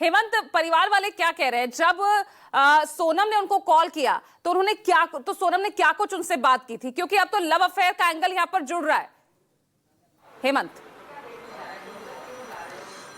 हेमंत, परिवार वाले क्या कह रहे हैं? जब सोनम ने उनको कॉल किया तो सोनम ने क्या कुछ उनसे बात की थी? क्योंकि अब तो लव अफेयर का एंगल यहां पर जुड़ रहा है। हेमंत,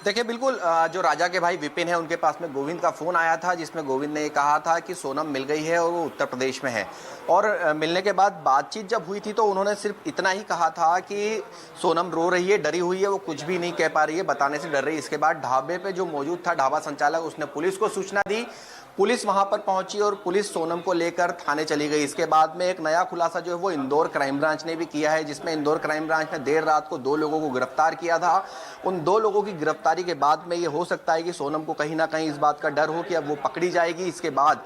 देखिए बिल्कुल जो राजा के भाई विपिन है उनके पास में गोविंद का फोन आया था, जिसमें गोविंद ने कहा था कि सोनम मिल गई है और वो उत्तर प्रदेश में है। और मिलने के बाद बातचीत जब हुई थी तो उन्होंने सिर्फ इतना ही कहा था कि सोनम रो रही है, डरी हुई है, वो कुछ भी नहीं कह पा रही है, बताने से डर रही है। इसके बाद ढाबे पे जो मौजूद था ढाबा संचालक, उसने पुलिस को सूचना दी। पुलिस वहां पर पहुंची और पुलिस सोनम को लेकर थाने चली गई। इसके बाद में एक नया खुलासा जो है वो इंदौर क्राइम ब्रांच ने भी किया है, जिसमें इंदौर क्राइम ब्रांच ने देर रात को 2 लोगों को गिरफ्तार किया था। उन 2 लोगों की गिरफ्तारी के बाद में ये हो सकता है कि सोनम को कहीं ना कहीं इस बात का डर हो कि अब वो पकड़ी जाएगी। इसके बाद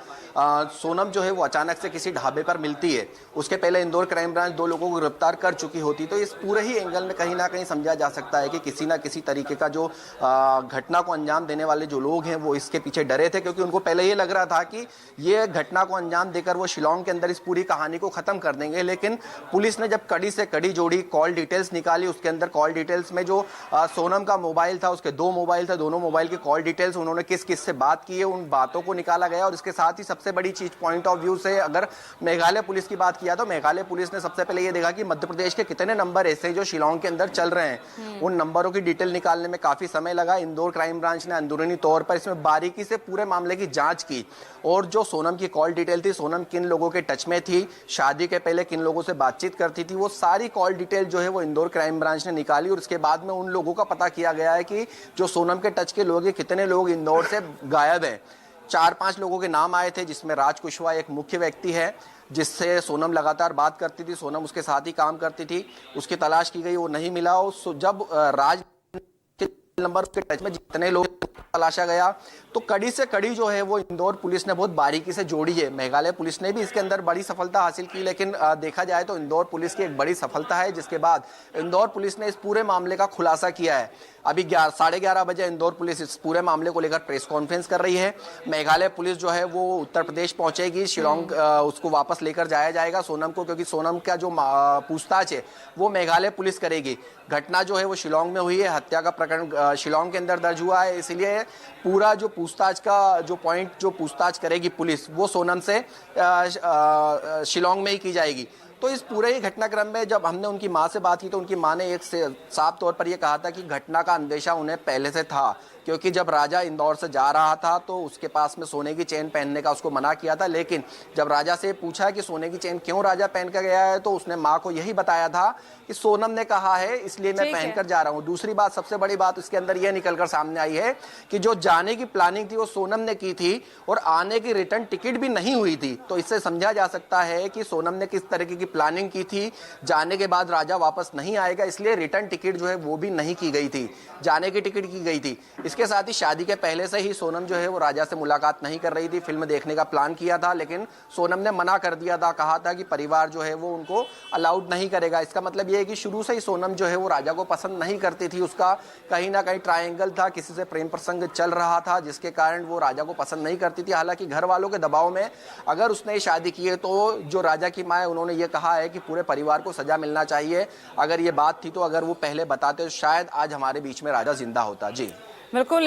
सोनम जो है वो अचानक से किसी ढाबे पर मिलती है। उसके पहले इंदौर क्राइम ब्रांच 2 लोगों को गिरफ्तार कर चुकी होती। तो इस पूरे ही एंगल में कहीं ना कहीं समझा जा सकता है कि किसी ना किसी तरीके का जो घटना को अंजाम देने वाले जो लोग हैं वो इसके पीछे डरे थे, क्योंकि उनको पहले ये लग रहा था कि ये घटना को अंजाम देकर वो शिलोंग के अंदर इस पूरी कहानी को खत्म कर देंगे। लेकिन पुलिस ने जब कड़ी से कड़ी जोड़ी, कॉल डिटेल्स निकाली, उसके अंदर कॉल डिटेल्स में जो सोनम का मोबाइल था, उसके 2 मोबाइल थे, दोनों मोबाइल की कॉल डिटेल्स, उन्होंने किस किस से बात की है, उन बातों को निकाला गया। और इसके साथ ही सबसे बड़ी चीज पॉइंट ऑफ व्यू से अगर मेघालय पुलिस की बात किया तो मेघालय पुलिस ने सबसे पहले ये देखा कि मध्य प्रदेश के कितने नंबर ऐसे जो शिलोंग के अंदर चल रहे हैं। उन नंबरों की डिटेल निकालने में काफी समय लगा। इंदौर क्राइम ब्रांच ने अंदरूनी तौर पर इसमें बारीकी से पूरे मामले की जांच की और जो सोनम की कॉल डिटेल थी, सोनम किन लोगों के टच में थी, शादी के पहले किन लोगों से बातचीत करती थी, वो सारी कॉल डिटेल जो है वो इंदौर क्राइम ब्रांच ने निकाली। और उसके बाद में उन लोगों का पता किया गया है कि जो सोनम के टच के लोग हैं, कितने लोग इंदौर से गायब हैं। 4-5 लोगों के नाम आए थे, जिसमें राज कुशवाहा एक मुख्य व्यक्ति है, जिससे सोनम लगातार बात करती थी, सोनम उसके साथ ही काम करती थी। उसकी तलाश की गई, वो नहीं मिला। जब राज नंबर के टच में जितने लोग तलाशा गया तो कड़ी से कड़ी जो है वो इंदौर पुलिस ने बहुत बारीकी से जोड़ी है। मेघालय पुलिस ने भी इसके अंदर बड़ी सफलता हासिल की, लेकिन देखा जाए तो इंदौर पुलिस की एक बड़ी सफलता है, जिसके बाद इंदौर पुलिस ने इस पूरे मामले का खुलासा किया है। अभी 11:30 बजे इंदौर पुलिस इस पूरे मामले को लेकर प्रेस कॉन्फ्रेंस कर रही है। मेघालय पुलिस जो है वो उत्तर प्रदेश पहुंचेगी, शिलोंग उसको वापस लेकर जाया जाएगा सोनम को, क्योंकि सोनम का जो पूछताछ है वो मेघालय पुलिस करेगी। घटना जो है वो शिलोंग में हुई है, हत्या का प्रकरण शिलोंग के अंदर दर्ज हुआ है, इसलिए पूरा जो पूछताछ का जो पॉइंट जो पूछताछ करेगी पुलिस, वो सोनम से शिलोंग में ही की जाएगी। तो इस पूरे ही घटनाक्रम में जब हमने उनकी मां से बात की तो उनकी मां ने एक साफ तौर पर यह कहा था कि घटना का अंदेशा उन्हें पहले से था, क्योंकि जब राजा इंदौर से जा रहा था तो उसके पास में सोने की चेन पहनने का उसको मना किया था। लेकिन जब राजा से पूछा कि सोने की चेन क्यों राजा पहन कर गया है, तो उसने मां को यही बताया था कि सोनम ने कहा है इसलिए मैं पहनकर जा रहा हूं। दूसरी बात, सबसे बड़ी बात इसके अंदर यह निकलकर सामने आई है कि जो जाने की प्लानिंग थी वो सोनम ने की थी और आने की रिटर्न टिकट भी नहीं हुई थी। तो इससे समझा जा सकता है कि सोनम ने किस तरीके की प्लानिंग की थी। जाने के बाद राजा वापस नहीं आएगा, इसलिए रिटर्न टिकट जो है वो भी नहीं की गई थी, जाने की टिकट की गई थी। इसके साथ ही शादी के पहले से ही सोनम जो है वो राजा से मुलाकात नहीं कर रही थी। फिल्म देखने का प्लान किया था, लेकिन सोनम ने मना कर दिया था, कहा था कि परिवार जो है वो उनको अलाउड नहीं करेगा। इसका मतलब ये है कि शुरू से ही सोनम जो है वो राजा को पसंद नहीं करती थी। उसका कहीं ना कहीं ट्रायंगल था, किसी से प्रेम प्रसंग चल रहा था, जिसके कारण वो राजा को पसंद नहीं करती थी। हालांकि घर वालों के दबाव में अगर उसने शादी की है तो जो राजा की माँ है उन्होंने ये कहा है कि पूरे परिवार को सजा मिलना चाहिए। अगर ये बात थी तो अगर वो पहले बताते तो शायद आज हमारे बीच में राजा जिंदा होता। जी बिल्कुल।